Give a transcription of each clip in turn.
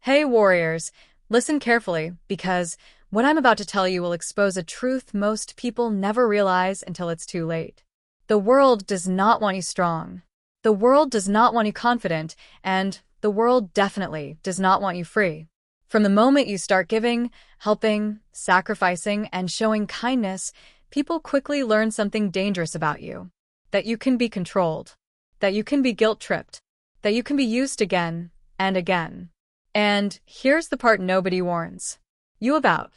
Hey warriors, listen carefully because what I'm about to tell you will expose a truth most people never realize until it's too late. The world does not want you strong. The world does not want you confident, and the world definitely does not want you free. From the moment you start giving, helping, sacrificing, and showing kindness, people quickly learn something dangerous about you. That you can be controlled. That you can be guilt-tripped. That you can be used again and again. And here's the part nobody warns you about.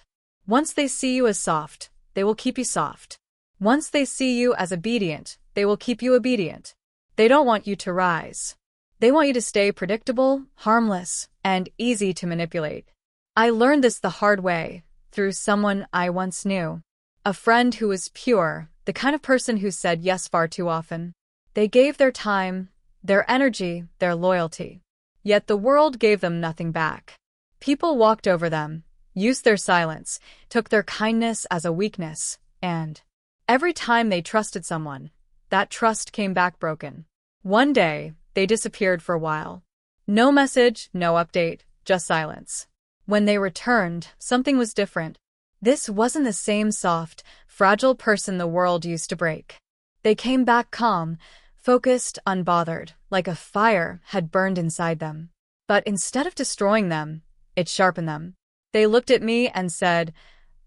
Once they see you as soft, they will keep you soft. Once they see you as obedient, they will keep you obedient. They don't want you to rise. They want you to stay predictable, harmless, and easy to manipulate. I learned this the hard way, through someone I once knew. A friend who was pure, the kind of person who said yes far too often. They gave their time, their energy, their loyalty. Yet the world gave them nothing back. People walked over them, used their silence, took their kindness as a weakness, and every time they trusted someone, that trust came back broken. One day, they disappeared for a while. No message, no update, just silence. When they returned, something was different. This wasn't the same soft, fragile person the world used to break. They came back calm, focused, unbothered, like a fire had burned inside them. But instead of destroying them, it sharpened them. They looked at me and said,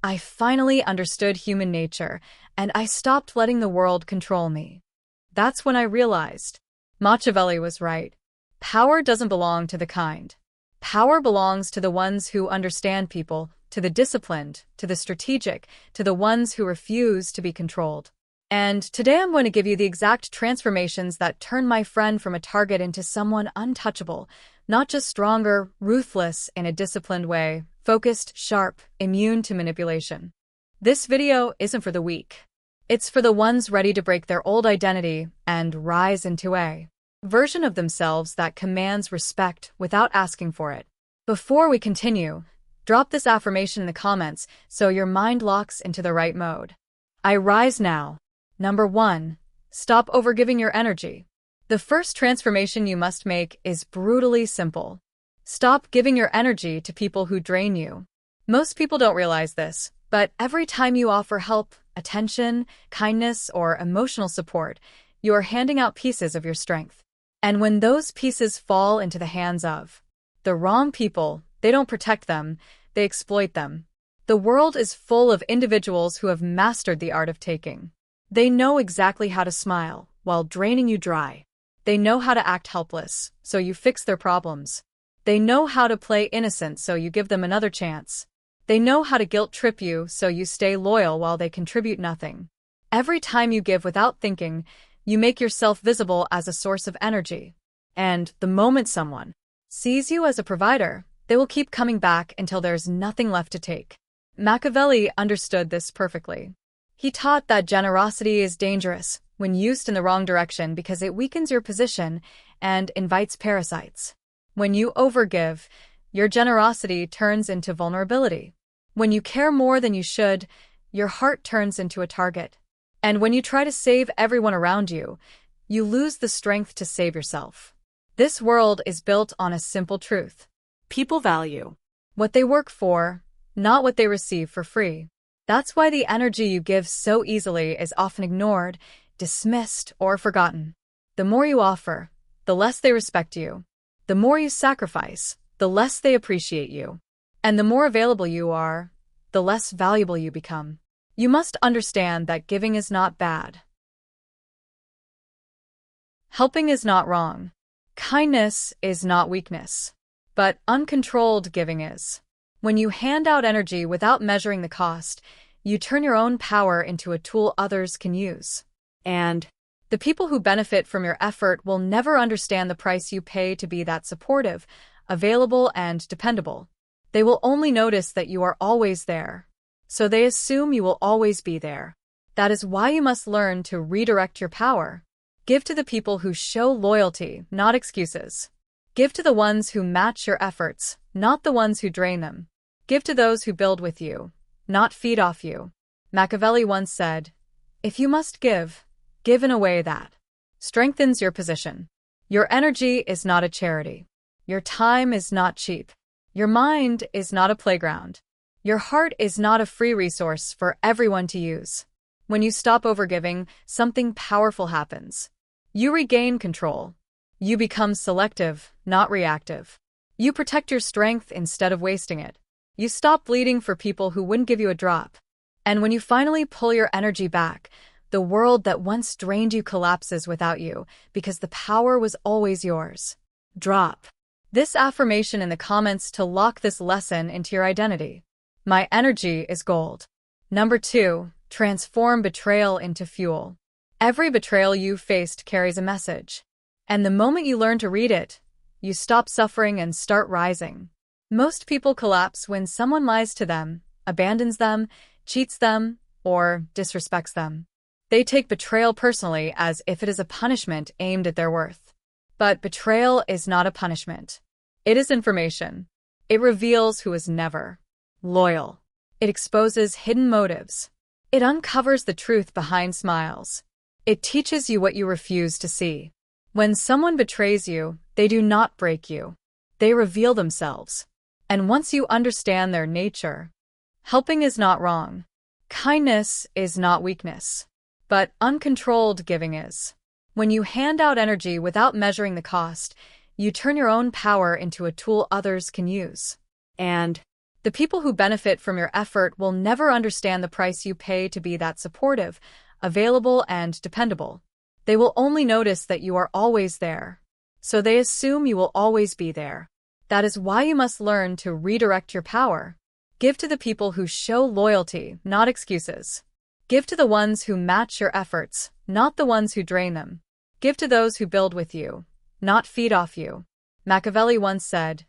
I finally understood human nature, and I stopped letting the world control me. That's when I realized Machiavelli was right. Power doesn't belong to the kind. Power belongs to the ones who understand people, to the disciplined, to the strategic, to the ones who refuse to be controlled. And today I'm going to give you the exact transformations that turn my friend from a target into someone untouchable, not just stronger, ruthless in a disciplined way, focused, sharp, immune to manipulation. This video isn't for the weak. It's for the ones ready to break their old identity and rise into a version of themselves that commands respect without asking for it. Before we continue, drop this affirmation in the comments so your mind locks into the right mode. I rise now. Number 1. Stop overgiving your energy. The first transformation you must make is brutally simple. Stop giving your energy to people who drain you. Most people don't realize this, but every time you offer help, attention, kindness, or emotional support, you are handing out pieces of your strength. And when those pieces fall into the hands of the wrong people, they don't protect them, they exploit them. The world is full of individuals who have mastered the art of taking. They know exactly how to smile while draining you dry. They know how to act helpless, so you fix their problems. They know how to play innocent, so you give them another chance. They know how to guilt-trip you, so you stay loyal while they contribute nothing. Every time you give without thinking, you make yourself visible as a source of energy. And the moment someone sees you as a provider, they will keep coming back until there's nothing left to take. Machiavelli understood this perfectly. He taught that generosity is dangerous when used in the wrong direction because it weakens your position and invites parasites. When you overgive, your generosity turns into vulnerability. When you care more than you should, your heart turns into a target. And when you try to save everyone around you, you lose the strength to save yourself. This world is built on a simple truth. People value what they work for, not what they receive for free. That's why the energy you give so easily is often ignored, dismissed, or forgotten. The more you offer, the less they respect you. The more you sacrifice, the less they appreciate you. And the more available you are, the less valuable you become. You must understand that giving is not bad. Helping is not wrong. Kindness is not weakness. But uncontrolled giving is. When you hand out energy without measuring the cost, you turn your own power into a tool others can use. And the people who benefit from your effort will never understand the price you pay to be that supportive, available, and dependable. They will only notice that you are always there. So they assume you will always be there. That is why you must learn to redirect your power. Give to the people who show loyalty, not excuses. Give to the ones who match your efforts, not the ones who drain them. Give to those who build with you, not feed off you. Machiavelli once said, if you must give, give in a way that strengthens your position. Your energy is not a charity. Your time is not cheap. Your mind is not a playground. Your heart is not a free resource for everyone to use. When you stop overgiving, something powerful happens. You regain control. You become selective, not reactive. You protect your strength instead of wasting it. You stop bleeding for people who wouldn't give you a drop. And when you finally pull your energy back, the world that once drained you collapses without you because the power was always yours. Drop this affirmation in the comments to lock this lesson into your identity. My energy is gold. Number 2, transform betrayal into fuel. Every betrayal you've faced carries a message. And the moment you learn to read it, you stop suffering and start rising. Most people collapse when someone lies to them, abandons them, cheats them, or disrespects them. They take betrayal personally as if it is a punishment aimed at their worth. But betrayal is not a punishment. It is information. It reveals who is never loyal. It exposes hidden motives. It uncovers the truth behind smiles. It teaches you what you refuse to see. When someone betrays you, they do not break you. They reveal themselves. And once you understand their nature, helping is not wrong. Kindness is not weakness. But uncontrolled giving is. When you hand out energy without measuring the cost, you turn your own power into a tool others can use. And the people who benefit from your effort will never understand the price you pay to be that supportive, available, and dependable. They will only notice that you are always there. So they assume you will always be there. That is why you must learn to redirect your power. Give to the people who show loyalty, not excuses. Give to the ones who match your efforts, not the ones who drain them. Give to those who build with you, not feed off you. Machiavelli once said,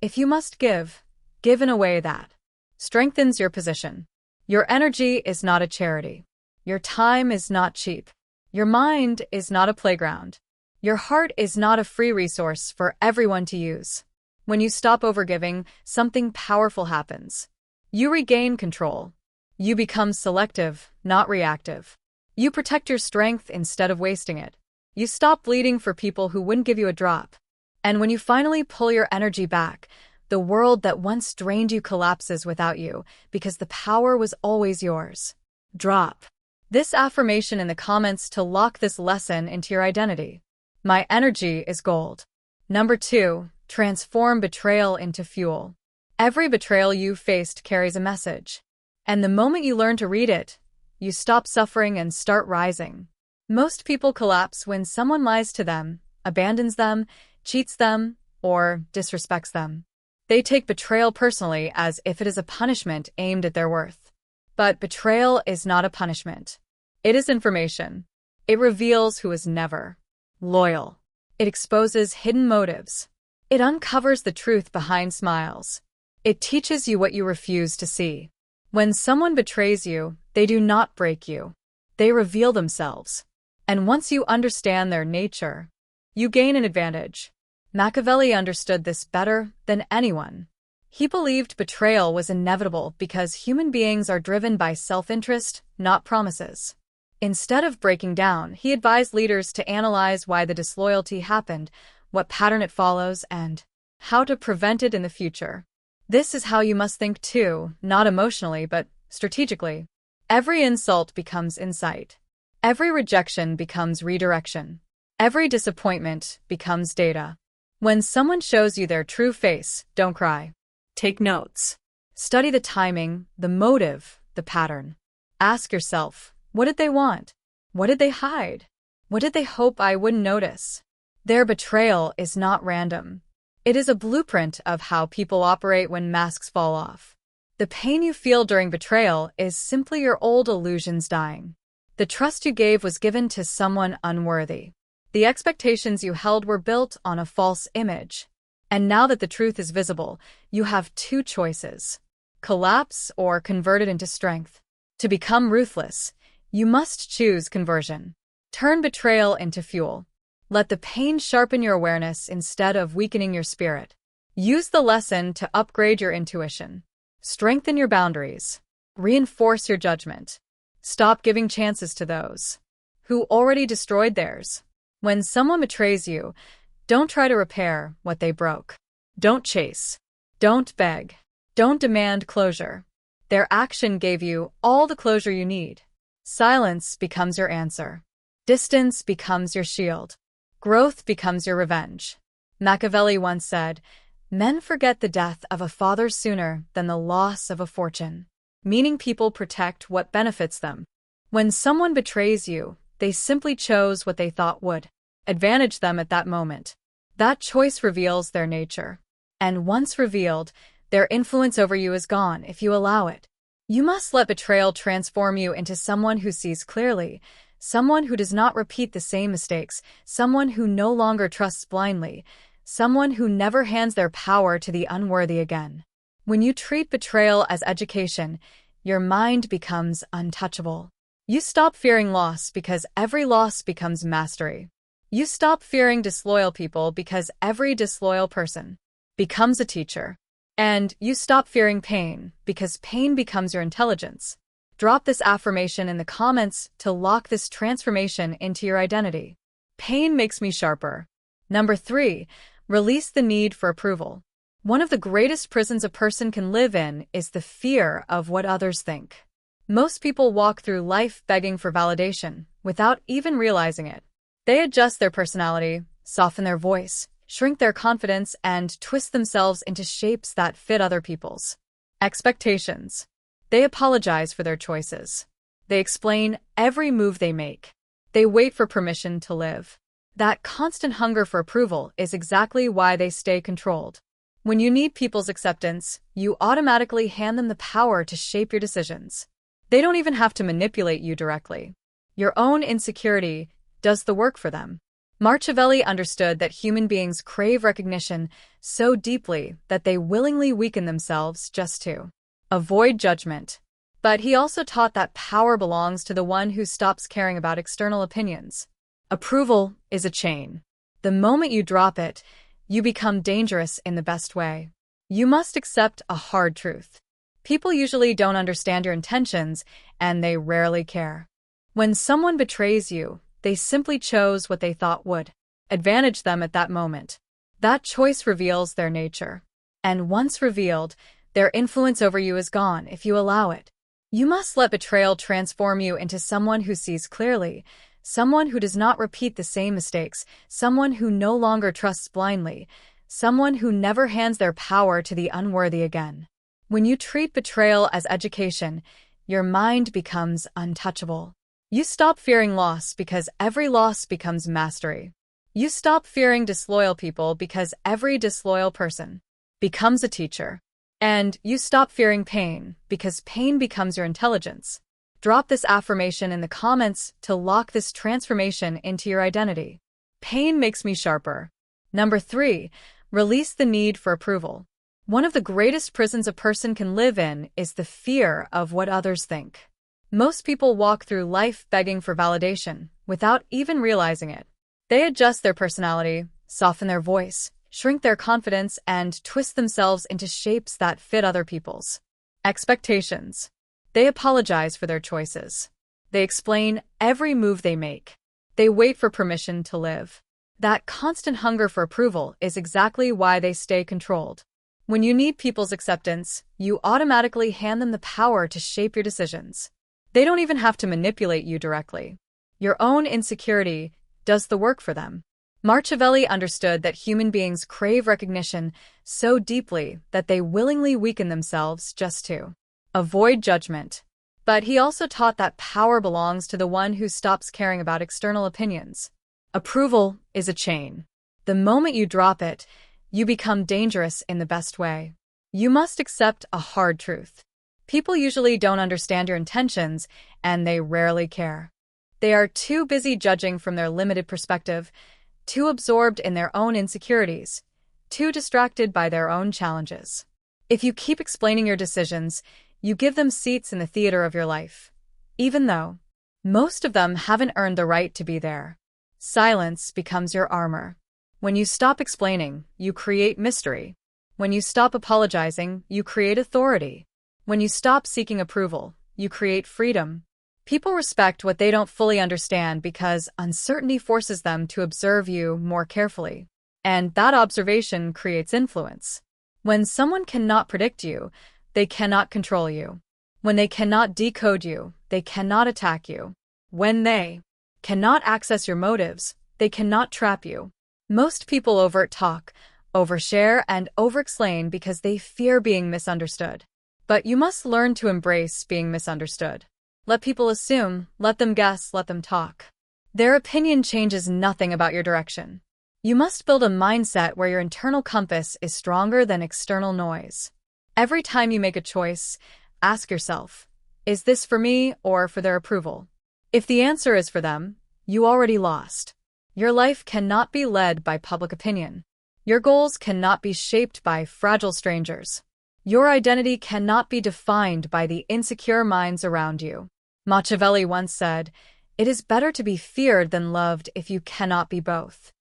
"If you must give in a way that strengthens your position." Your energy is not a charity. Your time is not cheap. Your mind is not a playground. Your heart is not a free resource for everyone to use. When you stop overgiving, something powerful happens. You regain control. You become selective, not reactive. You protect your strength instead of wasting it. You stop bleeding for people who wouldn't give you a drop. And when you finally pull your energy back, the world that once drained you collapses without you because the power was always yours. Drop this affirmation in the comments to lock this lesson into your identity. My energy is gold. Number 2, transform betrayal into fuel. Every betrayal you've faced carries a message. And the moment you learn to read it, you stop suffering and start rising. Most people collapse when someone lies to them, abandons them, cheats them, or disrespects them. They take betrayal personally as if it is a punishment aimed at their worth. But betrayal is not a punishment. It is information. It reveals who is never loyal. It exposes hidden motives. It uncovers the truth behind smiles. It teaches you what you refuse to see. When someone betrays you, they do not break you. They reveal themselves. And once you understand their nature, you gain an advantage. Machiavelli understood this better than anyone. He believed betrayal was inevitable because human beings are driven by self-interest, not promises. Instead of breaking down, he advised leaders to analyze why the disloyalty happened, what pattern it follows, and how to prevent it in the future. This is how you must think too, not emotionally but strategically. Every insult becomes insight. Every rejection becomes redirection. Every disappointment becomes data. When someone shows you their true face, don't cry. Take notes. Study the timing, the motive, the pattern. Ask yourself, what did they want? What did they hide? What did they hope I wouldn't notice? Their betrayal is not random. It is a blueprint of how people operate when masks fall off. The pain you feel during betrayal is simply your old illusions dying. The trust you gave was given to someone unworthy. The expectations you held were built on a false image. And now that the truth is visible, you have two choices: collapse or convert it into strength. To become ruthless, you must choose conversion. Turn betrayal into fuel. Let the pain sharpen your awareness instead of weakening your spirit. Use the lesson to upgrade your intuition. Strengthen your boundaries. Reinforce your judgment. Stop giving chances to those who already destroyed theirs. When someone betrays you, don't try to repair what they broke. Don't chase Don't beg. Don't demand closure. Their action gave you all the closure you need. Silence becomes your answer. Distance becomes your shield. Growth becomes your revenge. Machiavelli once said, "Men forget the death of a father sooner than the loss of a fortune," meaning people protect what benefits them. When someone betrays you, they simply chose what they thought would advantage them at that moment. That choice reveals their nature. And once revealed, their influence over you is gone if you allow it. You must let betrayal transform you into someone who sees clearly, someone who does not repeat the same mistakes, someone who no longer trusts blindly, someone who never hands their power to the unworthy again. When you treat betrayal as education, your mind becomes untouchable. You stop fearing loss because every loss becomes mastery. You stop fearing disloyal people because every disloyal person becomes a teacher. And you stop fearing pain because pain becomes your intelligence. Drop this affirmation in the comments to lock this transformation into your identity. Pain makes me sharper. Number 3, release the need for approval. One of the greatest prisons a person can live in is the fear of what others think. Most people walk through life begging for validation without even realizing it. They adjust their personality, soften their voice, shrink their confidence, and twist themselves into shapes that fit other people's expectations. They apologize for their choices. They explain every move they make. They wait for permission to live. That constant hunger for approval is exactly why they stay controlled. When you need people's acceptance, you automatically hand them the power to shape your decisions. They don't even have to manipulate you directly. Your own insecurity does the work for them. Machiavelli understood that human beings crave recognition so deeply that they willingly weaken themselves just to avoid judgment. But he also taught that power belongs to the one who stops caring about external opinions. Approval is a chain. The moment you drop it, you become dangerous in the best way. You must accept a hard truth. People usually don't understand your intentions, and they rarely care. When someone betrays you, they simply chose what they thought would advantage them at that moment. That choice reveals their nature. And once revealed, their influence over you is gone if you allow it. You must let betrayal transform you into someone who sees clearly, someone who does not repeat the same mistakes, someone who no longer trusts blindly, someone who never hands their power to the unworthy again. When you treat betrayal as education, your mind becomes untouchable. You stop fearing loss because every loss becomes mastery. You stop fearing disloyal people because every disloyal person becomes a teacher. And you stop fearing pain because pain becomes your intelligence. Drop this affirmation in the comments to lock this transformation into your identity. Pain makes me sharper. Number 3, release the need for approval. One of the greatest prisons a person can live in is the fear of what others think. Most people walk through life begging for validation without even realizing it. They adjust their personality, soften their voice, shrink their confidence, and twist themselves into shapes that fit other people's expectations. They apologize for their choices. They explain every move they make. They wait for permission to live. That constant hunger for approval is exactly why they stay controlled. When you need people's acceptance, you automatically hand them the power to shape your decisions. They don't even have to manipulate you directly. Your own insecurity does the work for them. Machiavelli understood that human beings crave recognition so deeply that they willingly weaken themselves just to avoid judgment. But he also taught that power belongs to the one who stops caring about external opinions. Approval is a chain. The moment you drop it, you become dangerous in the best way. You must accept a hard truth. People usually don't understand your intentions, and they rarely care. They are too busy judging from their limited perspective, too absorbed in their own insecurities, too distracted by their own challenges. If you keep explaining your decisions, you give them seats in the theater of your life, even though most of them haven't earned the right to be there. Silence becomes your armor. When you stop explaining, you create mystery. When you stop apologizing, you create authority. When you stop seeking approval, you create freedom. People respect what they don't fully understand because uncertainty forces them to observe you more carefully. And that observation creates influence. When someone cannot predict you, they cannot control you. When they cannot decode you, they cannot attack you. When they cannot access your motives, they cannot trap you. Most people over-talk, overshare, and over-explain because they fear being misunderstood. But you must learn to embrace being misunderstood. Let people assume, let them guess, let them talk. Their opinion changes nothing about your direction. You must build a mindset where your internal compass is stronger than external noise. Every time you make a choice, ask yourself, is this for me or for their approval? If the answer is for them, you already lost. Your life cannot be led by public opinion. Your goals cannot be shaped by fragile strangers. Your identity cannot be defined by the insecure minds around you. Machiavelli once said, "It is better to be feared than loved if you cannot be both."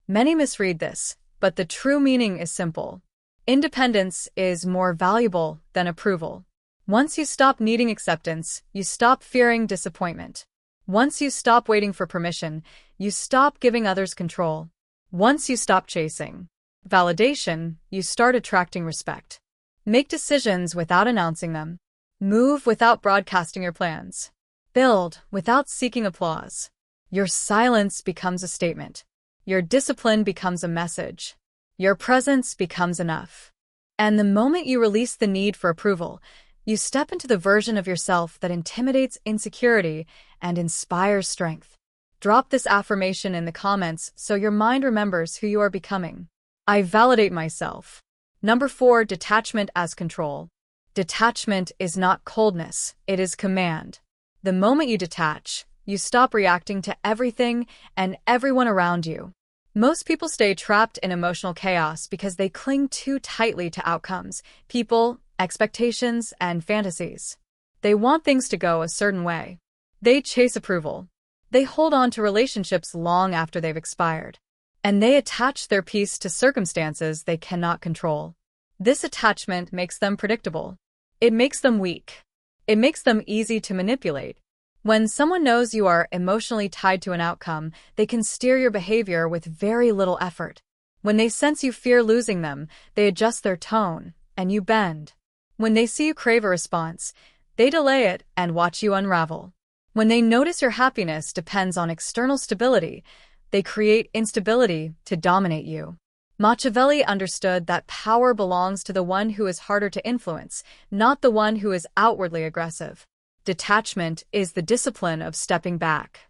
Many misread this, but the true meaning is simple. Independence is more valuable than approval. Once you stop needing acceptance, you stop fearing disappointment. Once you stop waiting for permission, you stop giving others control. Once you stop chasing validation, you start attracting respect. Make decisions without announcing them. Move without broadcasting your plans. Build without seeking applause. Your silence becomes a statement. Your discipline becomes a message. Your presence becomes enough. And the moment you release the need for approval, you step into the version of yourself that intimidates insecurity and inspires strength. Drop this affirmation in the comments so your mind remembers who you are becoming. I validate myself. Number 4, detachment as control. Detachment is not coldness, it is command. The moment you detach, you stop reacting to everything and everyone around you. Most people stay trapped in emotional chaos because they cling too tightly to outcomes, people, expectations, and fantasies. They want things to go a certain way. They chase approval. They hold on to relationships long after they've expired. And they attach their peace to circumstances they cannot control. This attachment makes them predictable. It makes them weak. It makes them easy to manipulate. When someone knows you are emotionally tied to an outcome, they can steer your behavior with very little effort. When they sense you fear losing them, they adjust their tone, and you bend. When they see you crave a response, they delay it and watch you unravel. When they notice your happiness depends on external stability, they create instability to dominate you. Machiavelli understood that power belongs to the one who is harder to influence, not the one who is outwardly aggressive. Detachment is the discipline of stepping back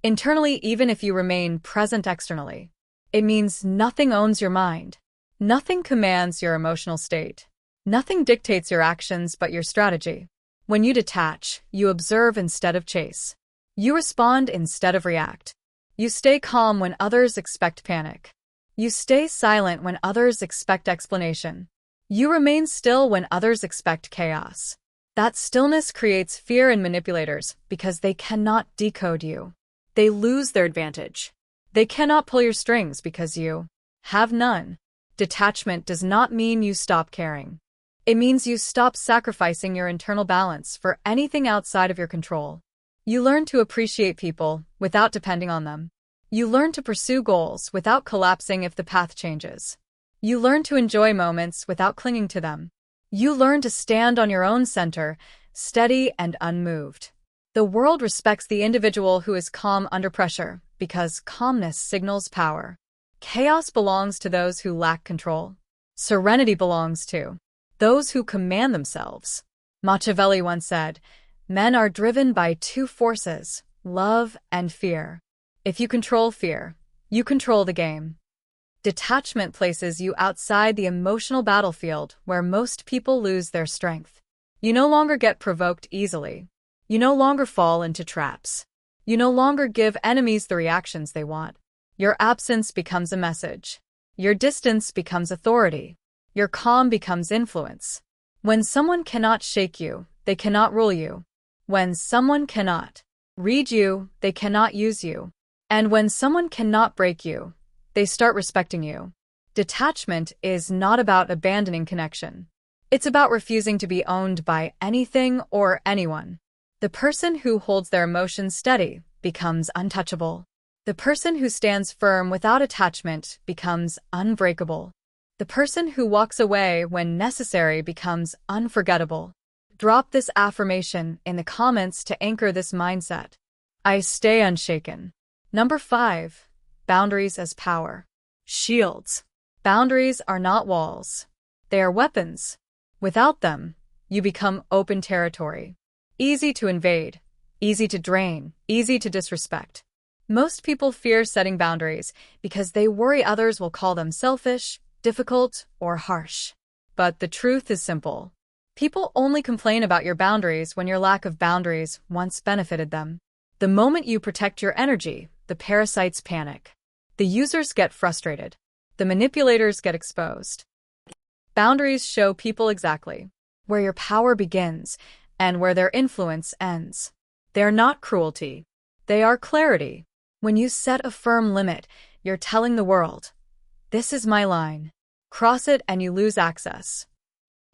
internally, even if you remain present externally. It means nothing owns your mind. Nothing commands your emotional state. Nothing dictates your actions but your strategy. When you detach, you observe instead of chase. You respond instead of react. You stay calm when others expect panic. You stay silent when others expect explanation. You remain still when others expect chaos. That stillness creates fear in manipulators because they cannot decode you. They lose their advantage. They cannot pull your strings because you have none. Detachment does not mean you stop caring. It means you stop sacrificing your internal balance for anything outside of your control. You learn to appreciate people without depending on them. You learn to pursue goals without collapsing if the path changes. You learn to enjoy moments without clinging to them. You learn to stand on your own center, steady and unmoved. The world respects the individual who is calm under pressure because calmness signals power. Chaos belongs to those who lack control. Serenity belongs to those who command themselves. Machiavelli once said, "Men are driven by two forces, love and fear. If you control fear, you control the game." Detachment places you outside the emotional battlefield where most people lose their strength. You no longer get provoked easily. You no longer fall into traps. You no longer give enemies the reactions they want. Your absence becomes a message. Your distance becomes authority. Your calm becomes influence. When someone cannot shake you, they cannot rule you. When someone cannot read you, they cannot use you. And when someone cannot break you, they start respecting you. Detachment is not about abandoning connection. It's about refusing to be owned by anything or anyone. The person who holds their emotions steady becomes untouchable. The person who stands firm without attachment becomes unbreakable. The person who walks away when necessary becomes unforgettable. Drop this affirmation in the comments to anchor this mindset. I stay unshaken. Number 5. Boundaries as power. Shields. Boundaries are not walls. They are weapons. Without them, you become open territory. Easy to invade, easy to drain, easy to disrespect. Most people fear setting boundaries because they worry others will call them selfish, difficult, or harsh. But the truth is simple. People only complain about your boundaries when your lack of boundaries once benefited them. The moment you protect your energy, the parasites panic. The users get frustrated. The manipulators get exposed. Boundaries show people exactly where your power begins and where their influence ends. They are not cruelty. They are clarity. When you set a firm limit, you're telling the world, "This is my line." Cross it and you lose access.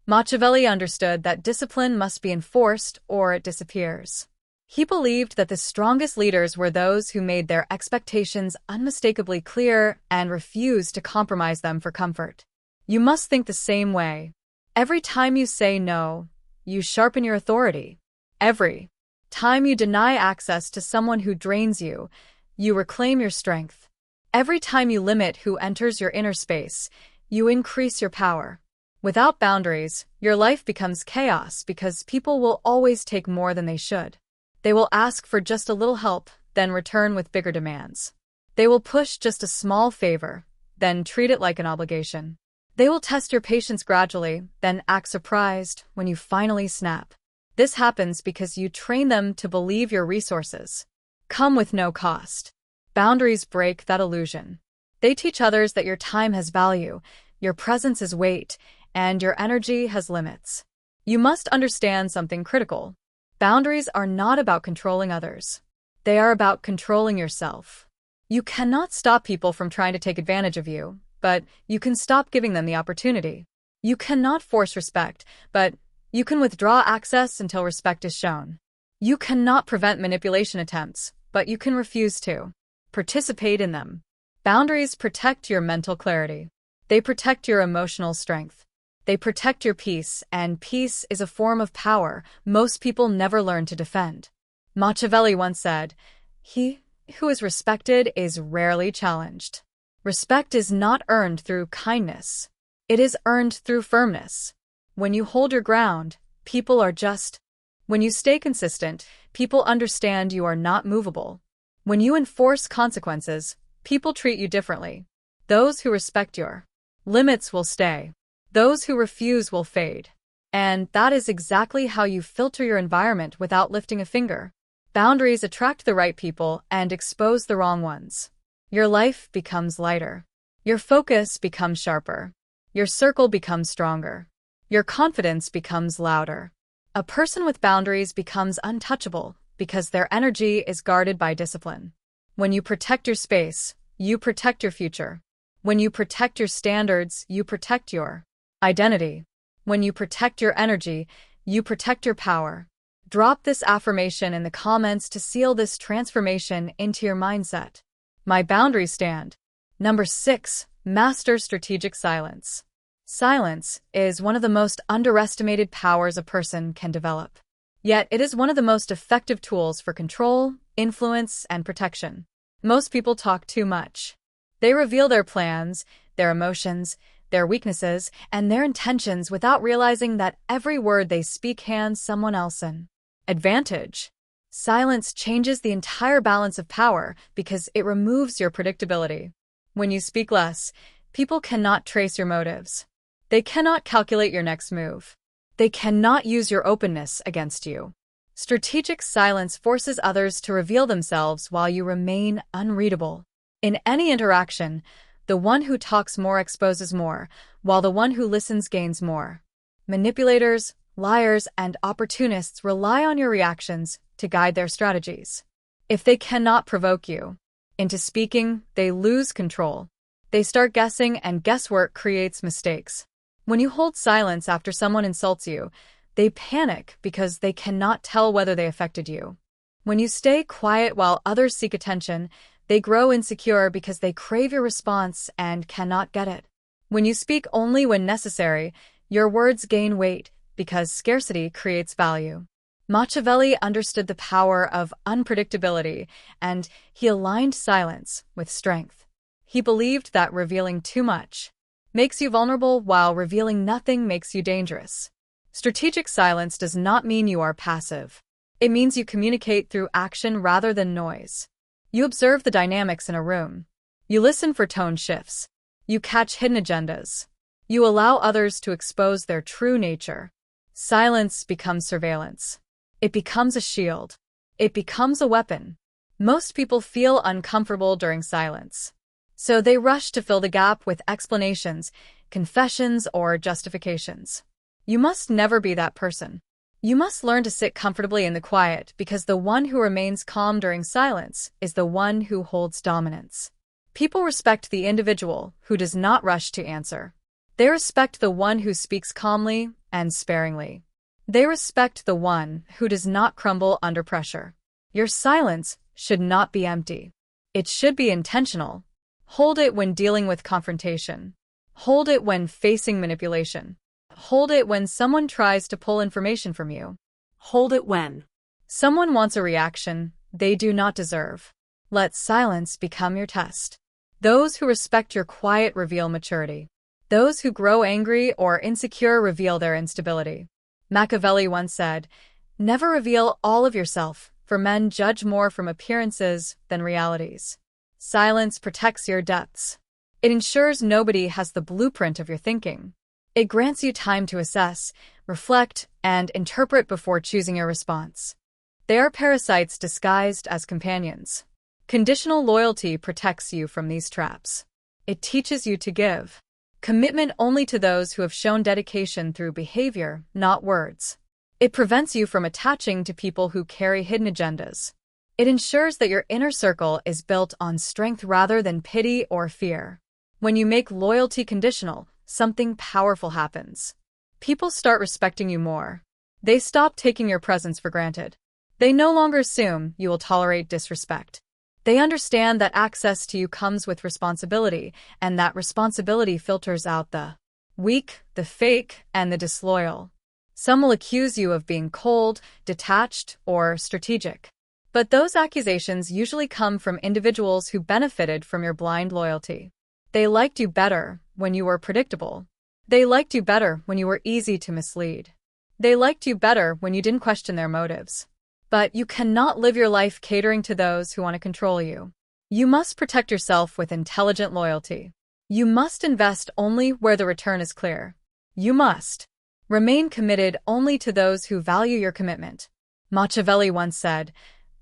Machiavelli understood that discipline must be enforced or it disappears. He believed that the strongest leaders were those who made their expectations unmistakably clear and refused to compromise them for comfort. You must think the same way. Every time you say no, you sharpen your authority. Every time you deny access to someone who drains you, you reclaim your strength. Every time you limit who enters your inner space, you increase your power. Without boundaries, your life becomes chaos because people will always take more than they should. They will ask for just a little help, then return with bigger demands. They will push just a small favor, then treat it like an obligation. They will test your patience gradually, then act surprised when you finally snap. This happens because you train them to believe your resources come with no cost. Boundaries break that illusion. They teach others that your time has value, your presence has weight, and your energy has limits. You must understand something critical. Boundaries are not about controlling others. They are about controlling yourself. You cannot stop people from trying to take advantage of you, but you can stop giving them the opportunity. You cannot force respect, but you can withdraw access until respect is shown. You cannot prevent manipulation attempts, but you can refuse to participate in them. Boundaries protect your mental clarity. They protect your emotional strength. They protect your peace, and peace is a form of power most people never learn to defend. Machiavelli once said, "He who is respected is rarely challenged." Respect is not earned through kindness. It is earned through firmness. When you hold your ground, people are just. When you stay consistent, people understand you are not movable. When you enforce consequences, people treat you differently. Those who respect your limits will stay. Those who refuse will fade. And that is exactly how you filter your environment without lifting a finger. Boundaries attract the right people and expose the wrong ones. Your life becomes lighter. Your focus becomes sharper. Your circle becomes stronger. Your confidence becomes louder. A person with boundaries becomes untouchable because their energy is guarded by discipline. When you protect your space, you protect your future. When you protect your standards, you protect your identity. When you protect your energy, you protect your power. Drop this affirmation in the comments to seal this transformation into your mindset. My boundaries stand. Number 6. Master strategic silence. Silence is one of the most underestimated powers a person can develop. Yet it is one of the most effective tools for control, influence, and protection. Most people talk too much. They reveal their plans, their emotions, their weaknesses, and their intentions without realizing that every word they speak hands someone else an advantage. Silence changes the entire balance of power because it removes your predictability. When you speak less, people cannot trace your motives. They cannot calculate your next move. They cannot use your openness against you. Strategic silence forces others to reveal themselves while you remain unreadable. In any interaction, the one who talks more exposes more, while the one who listens gains more. Manipulators, liars, and opportunists rely on your reactions to guide their strategies. If they cannot provoke you into speaking, they lose control. They start guessing, and guesswork creates mistakes. When you hold silence after someone insults you, they panic because they cannot tell whether they affected you. When you stay quiet while others seek attention, they grow insecure because they crave your response and cannot get it. When you speak only when necessary, your words gain weight because scarcity creates value. Machiavelli understood the power of unpredictability, and he aligned silence with strength. He believed that revealing too much makes you vulnerable, while revealing nothing makes you dangerous. Strategic silence does not mean you are passive. It means you communicate through action rather than noise. You observe the dynamics in a room. You listen for tone shifts. You catch hidden agendas. You allow others to expose their true nature. Silence becomes surveillance. It becomes a shield. It becomes a weapon. Most people feel uncomfortable during silence, so they rush to fill the gap with explanations, confessions, or justifications. You must never be that person. You must learn to sit comfortably in the quiet, because the one who remains calm during silence is the one who holds dominance. People respect the individual who does not rush to answer. They respect the one who speaks calmly and sparingly. They respect the one who does not crumble under pressure. Your silence should not be empty. It should be intentional. Hold it when dealing with confrontation. Hold it when facing manipulation. Hold it when someone tries to pull information from you. Hold it when someone wants a reaction they do not deserve. Let silence become your test. Those who respect your quiet reveal maturity. Those who grow angry or insecure reveal their instability. Machiavelli once said, "Never reveal all of yourself, for men judge more from appearances than realities." Silence protects your depths. It ensures nobody has the blueprint of your thinking. It grants you time to assess, reflect, and interpret before choosing your response. They are parasites disguised as companions. Conditional loyalty protects you from these traps. It teaches you to give commitment only to those who have shown dedication through behavior, not words. It prevents you from attaching to people who carry hidden agendas. It ensures that your inner circle is built on strength rather than pity or fear. When you make loyalty conditional, something powerful happens. People start respecting you more. They stop taking your presence for granted. They no longer assume you will tolerate disrespect. They understand that access to you comes with responsibility, and that responsibility filters out the weak, the fake, and the disloyal. Some will accuse you of being cold, detached, or strategic. But those accusations usually come from individuals who benefited from your blind loyalty. They liked you better when you were predictable. They liked you better when you were easy to mislead. They liked you better when you didn't question their motives. But you cannot live your life catering to those who want to control you. You must protect yourself with intelligent loyalty. You must invest only where the return is clear. You must remain committed only to those who value your commitment. Machiavelli once said,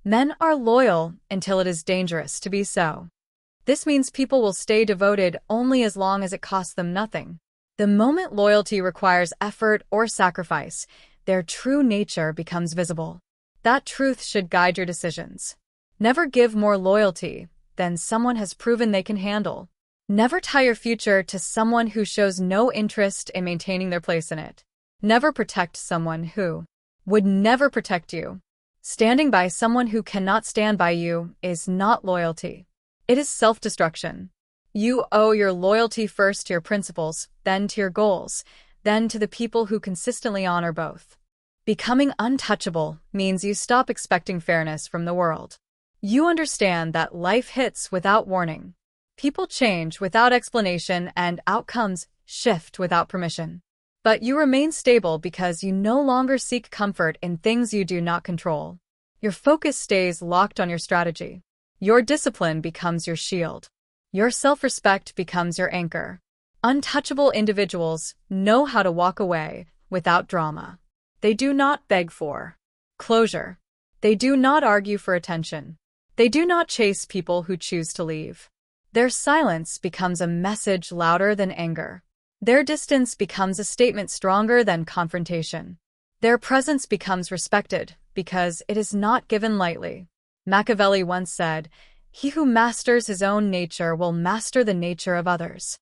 "Men are loyal until it is dangerous to be so." This means people will stay devoted only as long as it costs them nothing. The moment loyalty requires effort or sacrifice, their true nature becomes visible. That truth should guide your decisions. Never give more loyalty than someone has proven they can handle. Never tie your future to someone who shows no interest in maintaining their place in it. Never protect someone who would never protect you. Standing by someone who cannot stand by you is not loyalty. It is self-destruction. You owe your loyalty first to your principles, then to your goals, then to the people who consistently honor both. Becoming untouchable means you stop expecting fairness from the world. You understand that life hits without warning. People change without explanation, and outcomes shift without permission. But you remain stable because you no longer seek comfort in things you do not control. Your focus stays locked on your strategy. Your discipline becomes your shield. Your self-respect becomes your anchor. Untouchable individuals know how to walk away without drama. They do not beg for closure. They do not argue for attention. They do not chase people who choose to leave. Their silence becomes a message louder than anger. Their distance becomes a statement stronger than confrontation. Their presence becomes respected because it is not given lightly. Machiavelli once said, "He who masters his own nature will master the nature of others."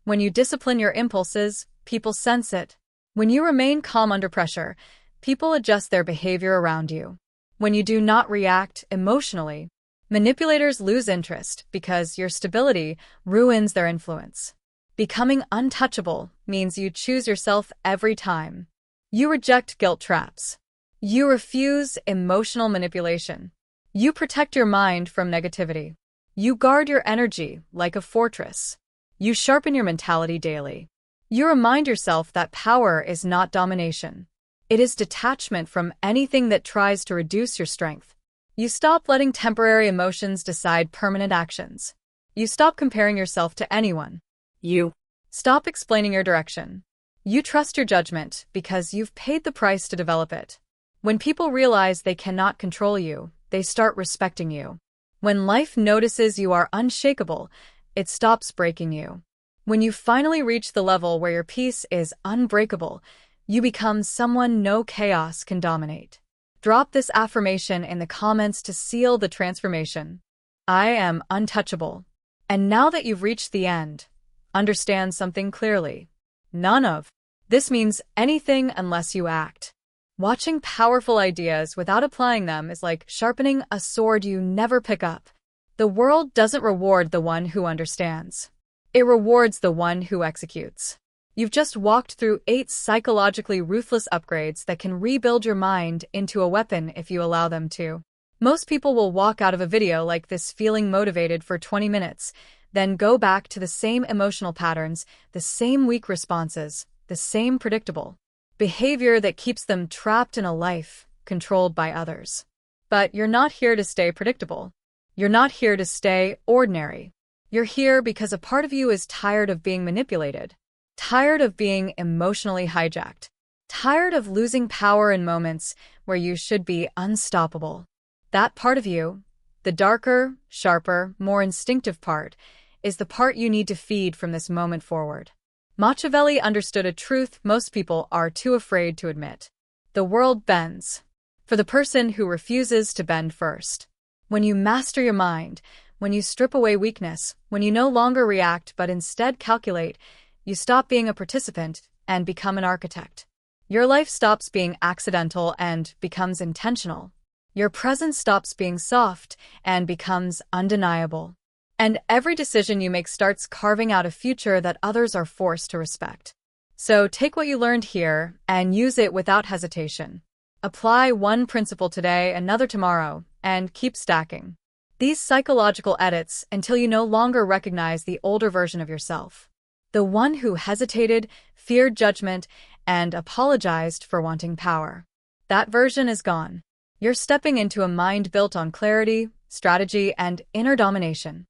When you discipline your impulses, people sense it. When you remain calm under pressure, people adjust their behavior around you. When you do not react emotionally, manipulators lose interest because your stability ruins their influence. Becoming untouchable means you choose yourself every time. You reject guilt traps. You refuse emotional manipulation. You protect your mind from negativity. You guard your energy like a fortress. You sharpen your mentality daily. You remind yourself that power is not domination. It is detachment from anything that tries to reduce your strength. You stop letting temporary emotions decide permanent actions. You stop comparing yourself to anyone. You stop explaining your direction. You trust your judgment because you've paid the price to develop it. When people realize they cannot control you, they start respecting you. When life notices you are unshakable, it stops breaking you. When you finally reach the level where your peace is unbreakable, you become someone no chaos can dominate. Drop this affirmation in the comments to seal the transformation. I am untouchable. And now that you've reached the end, understand something clearly. None of this means anything unless you act. Watching powerful ideas without applying them is like sharpening a sword you never pick up. The world doesn't reward the one who understands. It rewards the one who executes. You've just walked through 8 psychologically ruthless upgrades that can rebuild your mind into a weapon if you allow them to. Most people will walk out of a video like this feeling motivated for 20 minutes, then go back to the same emotional patterns, the same weak responses, the same predictable behavior that keeps them trapped in a life controlled by others. But you're not here to stay predictable. You're not here to stay ordinary. You're here because a part of you is tired of being manipulated, tired of being emotionally hijacked, tired of losing power in moments where you should be unstoppable. That part of you, the darker, sharper, more instinctive part, is the part you need to feed from this moment forward. Machiavelli understood a truth most people are too afraid to admit. The world bends for the person who refuses to bend first. When you master your mind, when you strip away weakness, when you no longer react but instead calculate, you stop being a participant and become an architect. Your life stops being accidental and becomes intentional. Your presence stops being soft and becomes undeniable. And every decision you make starts carving out a future that others are forced to respect. So take what you learned here and use it without hesitation. Apply one principle today, another tomorrow, and keep stacking these psychological edits until you no longer recognize the older version of yourself. The one who hesitated, feared judgment, and apologized for wanting power. That version is gone. You're stepping into a mind built on clarity, strategy, and inner domination.